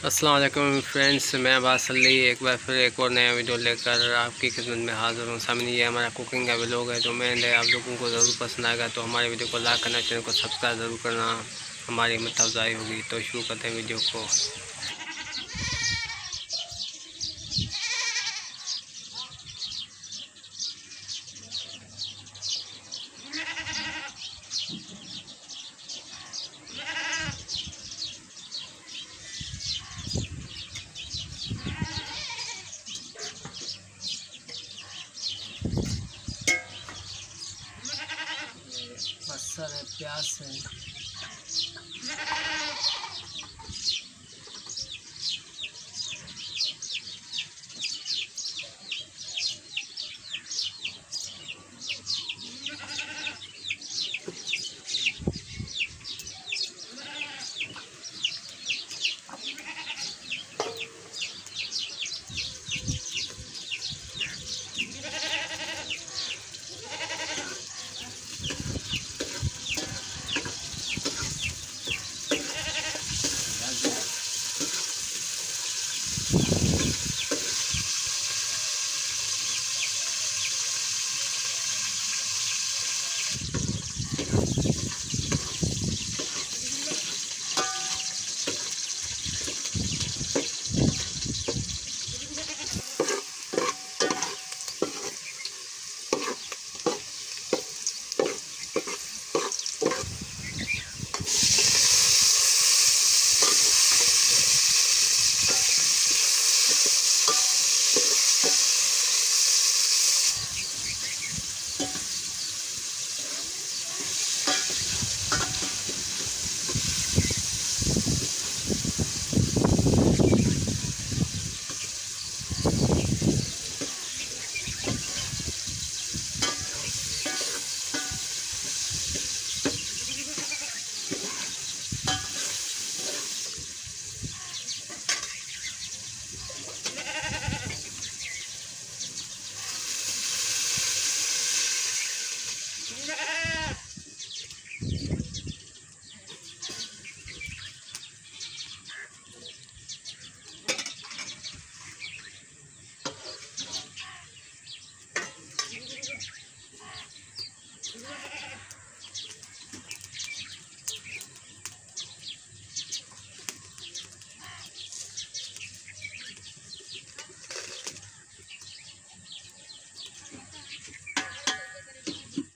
अस्सलाम वालेकुम फ्रेंड्स, मैं बासली एक बार फिर एक और नया वीडियो लेकर आपकी खिदमत में हाज़िर हूँ। सामने ये हमारा कुकिंग का व्लॉग है, तो मैंने आप लोगों को ज़रूर पसंद आएगा। तो हमारे वीडियो को लाइक करना, चैनल को सब्सक्राइब ज़रूर करना, हमारी हिम्मत अफजाई होगी। तो शुरू करते हैं वीडियो को। मसर है, प्याज है।